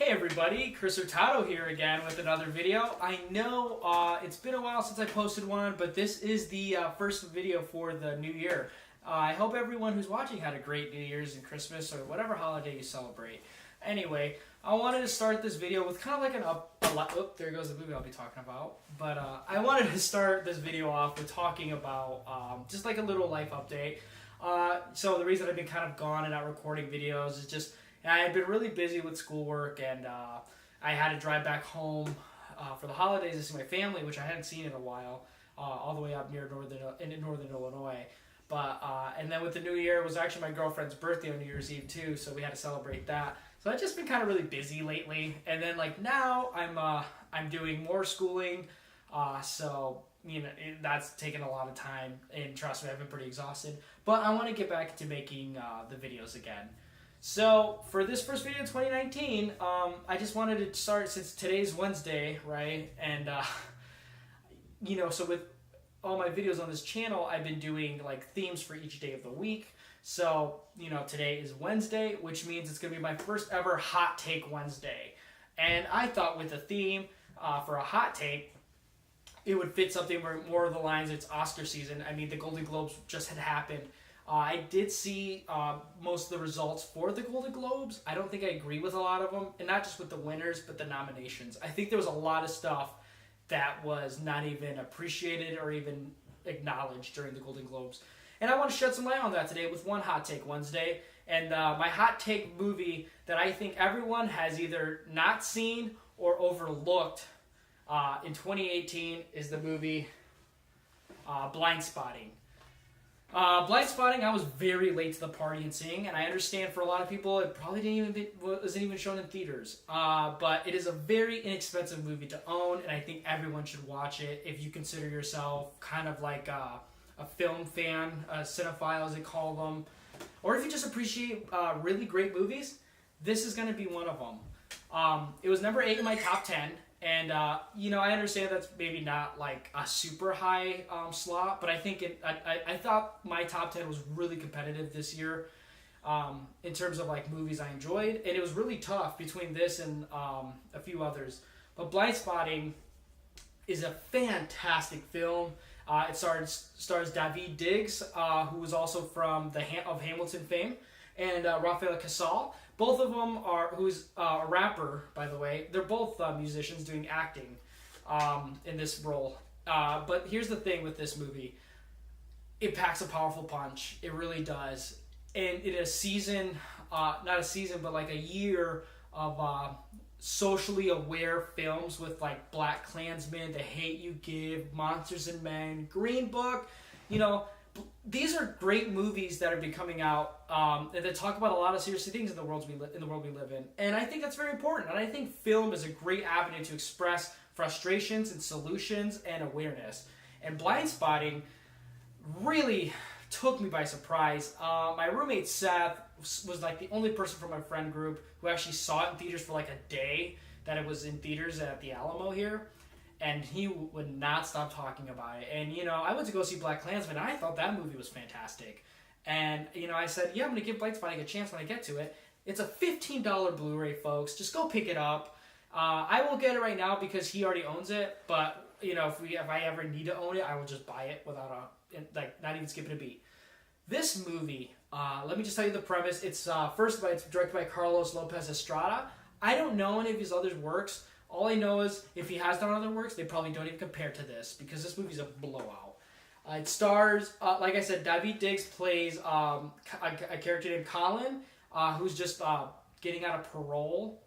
Hey everybody, Chris Hurtado here again with another video. I know it's been a while since I posted one, but this is the first video for the new year. I hope everyone who's watching had a great New Year's and Christmas or whatever holiday you celebrate. Anyway, I wanted to start this video with kind of like there goes the movie I'll be talking about. But I wanted to start this video off with talking about just like a little life update. So the reason I've been kind of gone and not recording videos is just I had been really busy with schoolwork, and I had to drive back home for the holidays to see my family, which I hadn't seen in a while, all the way up near northern Illinois. But and then with the new year, it was actually my girlfriend's birthday on New Year's Eve too, so we had to celebrate that. So I've just been kind of really busy lately, and then like now I'm doing more schooling, so you know that's taken a lot of time, and trust me, I've been pretty exhausted. But I want to get back to making the videos again. So for this first video in 2019, I just wanted to start since today's Wednesday, right? And you know, so with all my videos on this channel, I've been doing like themes for each day of the week. So, you know, today is Wednesday, which means it's going to be my first ever Hot Take Wednesday. And I thought with a theme for a hot take, it would fit something more of the lines, it's Oscar season. I mean, the Golden Globes just had happened. I did see most of the results for the Golden Globes. I don't think I agree with a lot of them, and not just with the winners, but the nominations. I think there was a lot of stuff that was not even appreciated or even acknowledged during the Golden Globes. And I want to shed some light on that today with one Hot Take Wednesday. And my Hot Take movie that I think everyone has either not seen or overlooked in 2018 is the movie Blindspotting. Blindspotting, I was very late to the party in seeing, and I understand for a lot of people it probably wasn't even shown in theaters. But it is a very inexpensive movie to own, and I think everyone should watch it if you consider yourself kind of like a film fan, a cinephile as they call them, or if you just appreciate really great movies. This is going to be one of them. It was number 8 in my top 10. And, you know, I understand that's maybe not like a super high slot, but I think I thought my top 10 was really competitive this year in terms of like movies I enjoyed. And it was really tough between this and a few others. But Blindspotting is a fantastic film. It stars Daveed Diggs, who was also from of Hamilton fame, and Rafael Casal. Both of them who's a rapper, by the way. They're both musicians doing acting in this role. But here's the thing with this movie. It packs a powerful punch. It really does. And in a season, not a season, but like a year of socially aware films with like Black Klansman, The Hate U Give, Monsters and Men, Green Book, you know, these are great movies that have been coming out and that talk about a lot of serious things in the world we live in. And I think that's very important. And I think film is a great avenue to express frustrations and solutions and awareness. And Blindspotting really took me by surprise. My roommate Seth was like the only person from my friend group who actually saw it in theaters for like a day that it was in theaters at the Alamo here. And he would not stop talking about it. And, you know, I went to go see Black Klansman, and I thought that movie was fantastic. And, you know, I said, yeah, I'm going to give Blindspotting a chance when I get to it. It's a $15 Blu-ray, folks. Just go pick it up. I will get it right now because he already owns it. But, you know, if I ever need to own it, I will just buy it without, not even skipping a beat. This movie, let me just tell you the premise. It's it's directed by Carlos Lopez Estrada. I don't know any of his other works. All I know is if he has done other works, they probably don't even compare to this because this movie's a blowout. It stars, like I said, Daveed Diggs plays a character named Colin, who's just getting out of parole.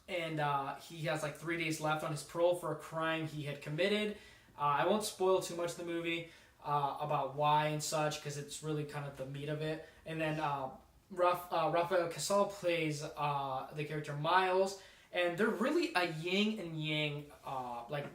And he has like 3 days left on his parole for a crime he had committed. I won't spoil too much of the movie about why and such because it's really kind of the meat of it. And then Rafael Casal plays the character Miles. And they're really a yin and yang like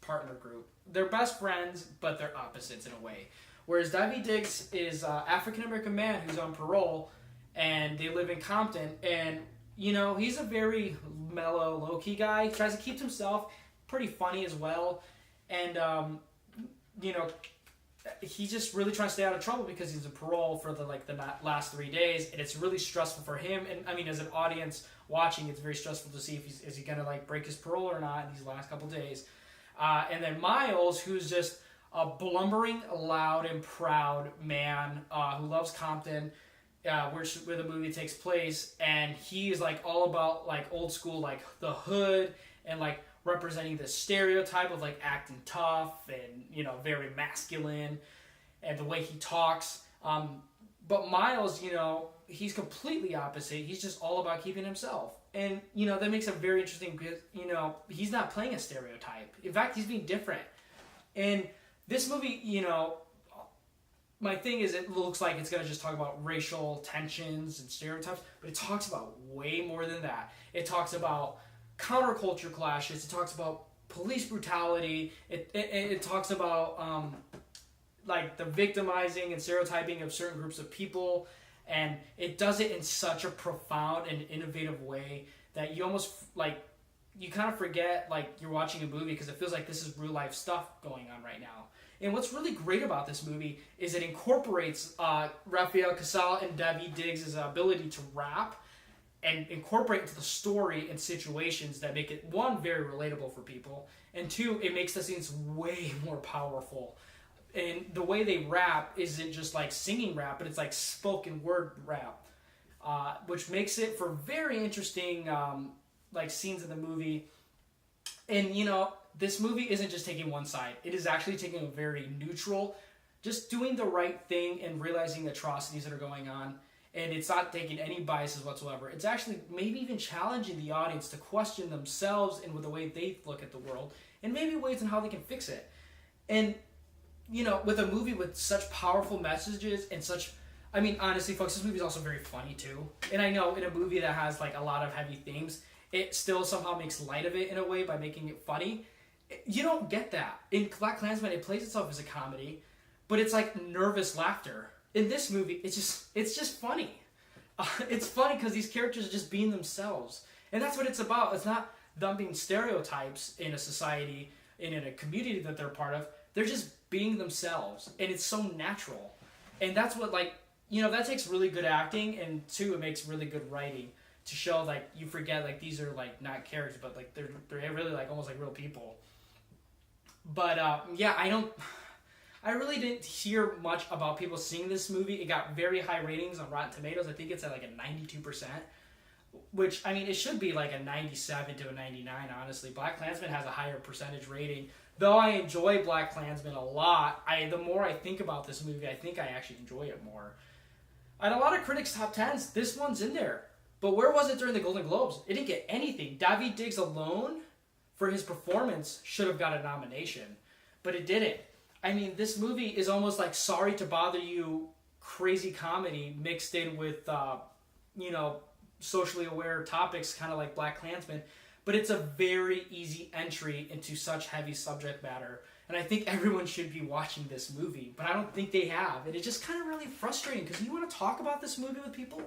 partner group. They're best friends, but they're opposites in a way. Whereas Daveed Diggs is an African-American man who's on parole, and they live in Compton. And, you know, he's a very mellow, low-key guy. He tries to keep to himself, pretty funny as well. And, you know, he's just really trying to stay out of trouble because he's in parole for the last 3 days, and it's really stressful for him. And I mean, as an audience, watching, it's very stressful to see if is he gonna like break his parole or not in these last couple days. And then Miles, who's just a blumbering, loud, and proud man who loves Compton, where the movie takes place, and he's like all about like old school, like the hood, and like representing the stereotype of like acting tough and, you know, very masculine, and the way he talks. But Miles, you know, he's completely opposite. He's just all about keeping himself. And, you know, that makes it very interesting because, you know, he's not playing a stereotype. In fact, he's being different. And this movie, you know, my thing is it looks like it's going to just talk about racial tensions and stereotypes, but it talks about way more than that. It talks about counterculture clashes. It talks about police brutality. It talks about like the victimizing and stereotyping of certain groups of people, and it does it in such a profound and innovative way that you almost like you kind of forget like you're watching a movie because it feels like this is real life stuff going on right now. And what's really great about this movie is it incorporates Rafael Casal and Daveed Diggs' ability to rap and incorporate into the story and situations that make it, one, very relatable for people, and two, it makes the scenes way more powerful. And the way they rap isn't just like singing rap, but it's like spoken word rap, which makes it for very interesting like scenes in the movie. And, you know, this movie isn't just taking one side. It is actually taking a very neutral, just doing the right thing and realizing atrocities that are going on. And it's not taking any biases whatsoever. It's actually maybe even challenging the audience to question themselves and with the way they look at the world, and maybe ways on how they can fix it. And, you know, with a movie with such powerful messages and such, I mean, honestly, folks, this movie is also very funny too. And I know in a movie that has like a lot of heavy themes, it still somehow makes light of it in a way by making it funny. You don't get that. In BlacKkKlansman, it plays itself as a comedy, but it's like nervous laughter. In this movie, it's just funny. It's funny because these characters are just being themselves. And that's what it's about. It's not them being stereotypes in a society and in a community that they're part of. They're just being themselves. And it's so natural. And that's what, like, you know, that takes really good acting, and two, it makes really good writing to show, like, you forget, like, these are, like, not characters, but, like, they're really, like, almost like real people. But, yeah, I really didn't hear much about people seeing this movie. It got very high ratings on Rotten Tomatoes. I think it's at, like, a 92%, which, I mean, it should be, like, a 97 to a 99, honestly. BlacKkKlansman has a higher percentage rating. Though I enjoy BlacKkKlansman a lot, the more I think about this movie, I think I actually enjoy it more. And a lot of critics' top 10s, this one's in there. But where was it during the Golden Globes? It didn't get anything. Daveed Diggs alone, for his performance, should have got a nomination. But it didn't. I mean, this movie is almost like Sorry to Bother You crazy comedy mixed in with, you know, socially aware topics, kind of like BlacKkKlansman. But it's a very easy entry into such heavy subject matter. And I think everyone should be watching this movie. But I don't think they have. And it's just kind of really frustrating because you want to talk about this movie with people,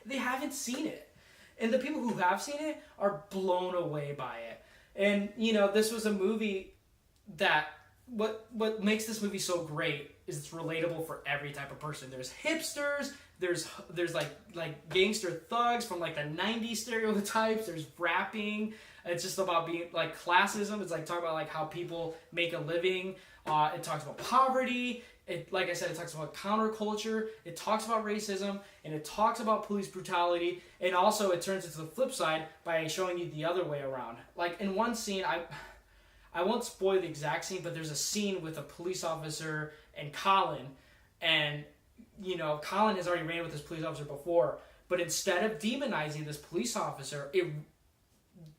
they haven't seen it. And the people who have seen it are blown away by it. And, you know, this was a movie that, what makes this movie so great is it's relatable for every type of person. There's hipsters, there's like gangster thugs from like the 90s stereotypes, there's rapping. It's just about being like classism. It's like talking about like how people make a living. It talks about poverty. Like I said, it talks about counterculture. It talks about racism, and it talks about police brutality. And also, it turns into the flip side by showing you the other way around. Like in one scene, I won't spoil the exact scene, but there's a scene with a police officer and Colin, and you know Colin has already ran with this police officer before, but instead of demonizing this police officer,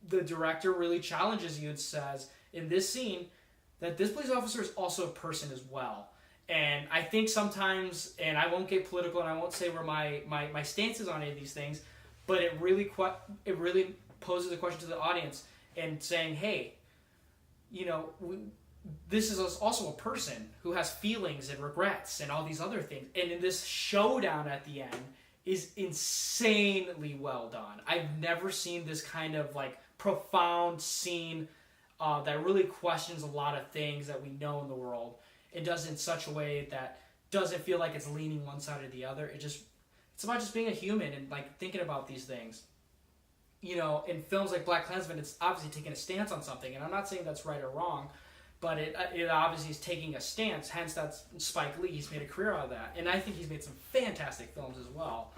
the director really challenges you and says in this scene that this police officer is also a person as well. And I think sometimes, and I won't get political and I won't say where my stance is on any of these things, but it really poses a question to the audience and saying, hey, you know, this is also a person who has feelings and regrets and all these other things. And in this showdown at the end is insanely well done. I've never seen this kind of like profound scene that really questions a lot of things that we know in the world. It does it in such a way that doesn't feel like it's leaning one side or the other. It's about just being a human and like thinking about these things. in films like BlacKkKlansman, it's obviously taking a stance on something, and I'm not saying that's right or wrong, but it obviously is taking a stance. Hence, that's Spike Lee. He's made a career out of that, and I think he's made some fantastic films as well.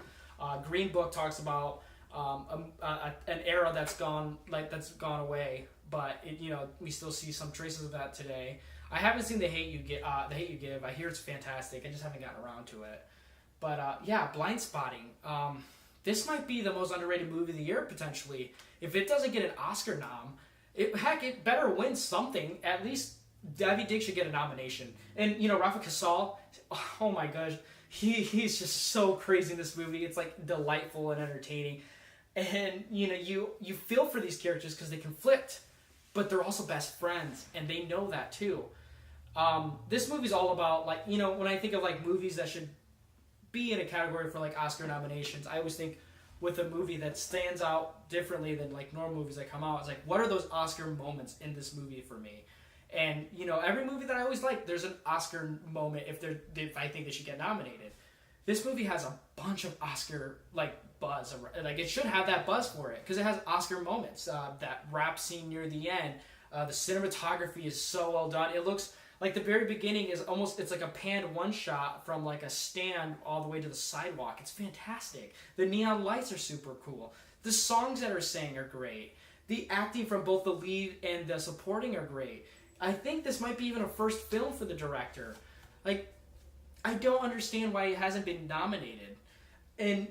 Green Book talks about an era that's gone away, but we still see some traces of that today. I haven't seen The Hate You Give. I hear it's fantastic. I just haven't gotten around to it. But yeah, Blindspotting. This might be the most underrated movie of the year potentially. If it doesn't get an Oscar nom, it better win something. At least Daveed Diggs should get a nomination. And Rafa Casal, oh my gosh, he's just so crazy in this movie. It's like delightful and entertaining. And you feel for these characters because they conflict, but they're also best friends, and they know that too. This movie's all about when I think of movies that should be in a category for Oscar nominations, I always think with a movie that stands out differently than normal movies that come out. It's what are those Oscar moments in this movie for me? And every movie that I always like, there's an Oscar moment if I think they should get nominated. This movie has a bunch of Oscar buzz. It should have that buzz for it because it has Oscar moments. That rap scene near the end, the cinematography is so well done. It looks like the very beginning is it's like a panned one shot from a stand all the way to the sidewalk. It's fantastic. The neon lights are super cool. The songs that are sang are great. The acting from both the lead and the supporting are great. I think this might be even a first film for the director. I don't understand why it hasn't been nominated. And,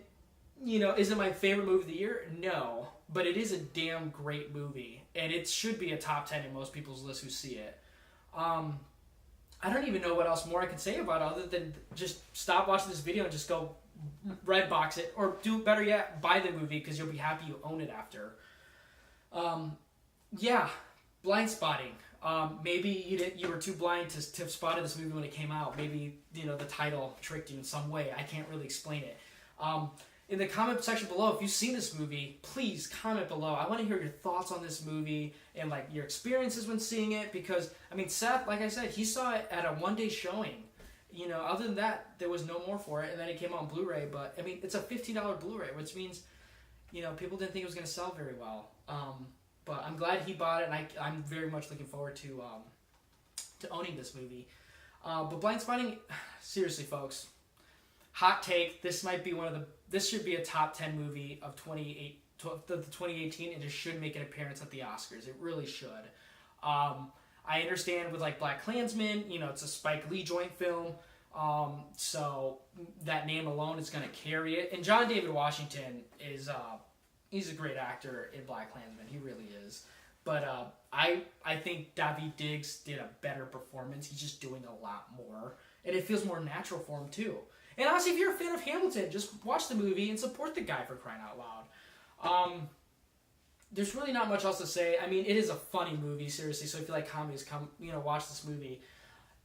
is it my favorite movie of the year? No. But it is a damn great movie. And it should be a top 10 in most people's lists who see it. I don't even know what else more I can say about it other than just stop watching this video and just go Redbox it. Or do better yet, buy the movie because you'll be happy you own it after. Yeah, Blindspotting. Maybe you were too blind to have spotted this movie when it came out. Maybe the title tricked you in some way. I can't really explain it. In the comment section below, if you've seen this movie, please comment below. I want to hear your thoughts on this movie and your experiences when seeing it. Because Seth, like I said, he saw it at a one-day showing. Other than that, there was no more for it, and then it came out on Blu-ray. But it's a $15 Blu-ray, which means people didn't think it was going to sell very well. But I'm glad he bought it, and I'm very much looking forward to owning this movie. But Blindspotting, seriously, folks, hot take. This might be this should be a top 10 movie of 2018, and it should make an appearance at the Oscars. It really should. I understand with BlacKkKlansman, it's a Spike Lee joint film, so that name alone is going to carry it. And John David Washington is he's a great actor in BlacKkKlansman. He really is. But I think Daveed Diggs did a better performance. He's just doing a lot more, and it feels more natural for him too. And honestly, if you're a fan of Hamilton, just watch the movie and support the guy for crying out loud. There's really not much else to say. It is a funny movie, seriously. So if you like comedies, watch this movie.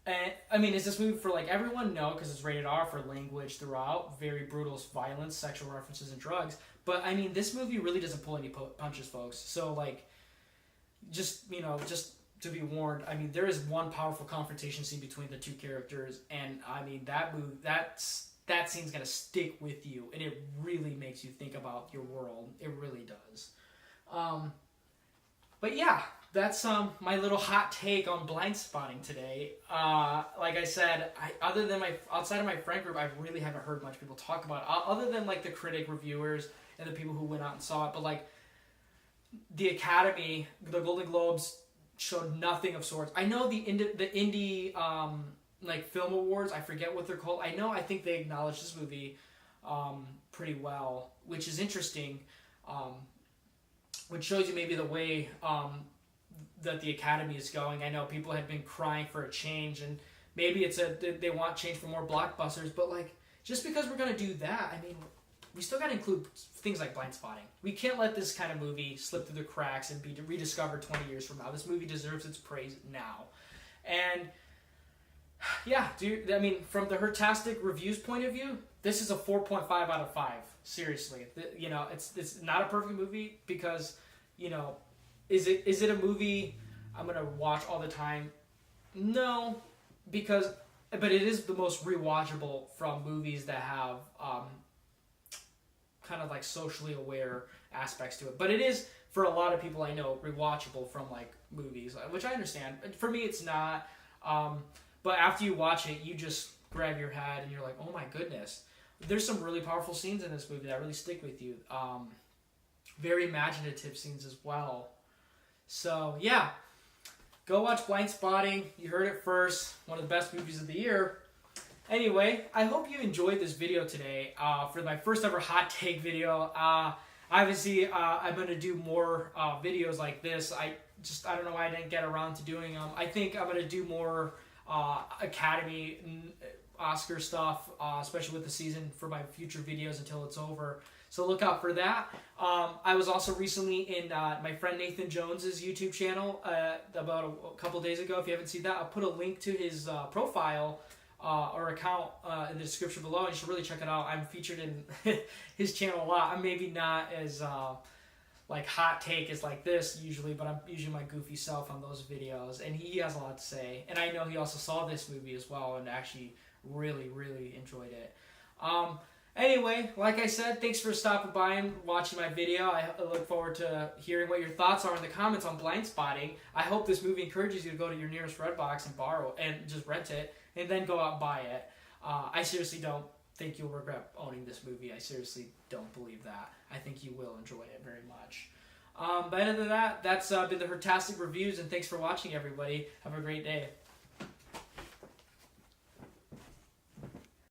And is this movie for everyone? No, because it's rated R for language throughout, very brutal violence, sexual references, and drugs. But this movie really doesn't pull any punches, folks. So just to be warned, there is one powerful confrontation scene between the two characters, and that scene's gonna stick with you, and it really makes you think about your world. It really does. But yeah, that's my little hot take on Blindspotting today. Like I said, outside of my friend group, I really haven't heard much people talk about it, other than the critic reviewers and the people who went out and saw it. But the Academy, the Golden Globes showed nothing of sorts. I know the indie film awards, I forget what they're called. I think they acknowledged this movie pretty well, which is interesting. Which shows you maybe the way that the Academy is going. I know people had been crying for a change, and maybe they want change for more blockbusters, but just because we're going to do that, we still got to include things like Blindspotting. We can't let this kind of movie slip through the cracks and be rediscovered 20 years from now. This movie deserves its praise now. And yeah, from the Hertastic reviews point of view, this is a 4.5 out of 5. Seriously, it's not a perfect movie because, is it a movie I'm gonna watch all the time? No, but it is the most rewatchable from movies that have kind of like socially aware aspects to it. But it is, for a lot of people I know, rewatchable from like movies, which I understand. For me, it's not. But after you watch it, you just grab your head and you're like, oh my goodness. There's some really powerful scenes in this movie that really stick with you. Very imaginative scenes as well. So, yeah. Go watch Blindspotting. You heard it first. One of the best movies of the year. Anyway, I hope you enjoyed this video today for my first ever hot take video. Obviously, I'm going to do more videos like this. I don't know why I didn't get around to doing them. I think I'm going to do more Academy Oscar stuff, especially with the season, for my future videos until it's over. So look out for that. I was also recently in my friend Nathan Jones's YouTube channel about a couple days ago. If you haven't seen that, I'll put a link to his profile or account in the description below. And you should really check it out. I'm featured in his channel a lot. I'm maybe not as like hot take as like this usually, but I'm usually my goofy self on those videos. And he has a lot to say. And I know he also saw this movie as well and actually really, really enjoyed it. Anyway, like I said, thanks for stopping by and watching my video. I look forward to hearing what your thoughts are in the comments on Blindspotting. I hope this movie encourages you to go to your nearest Redbox and borrow and just rent it and then go out and buy it. I seriously don't think you'll regret owning this movie. I seriously don't believe that. I think you will enjoy it very much. But other than that, that's been the Hertastic Reviews, and thanks for watching, everybody. Have a great day.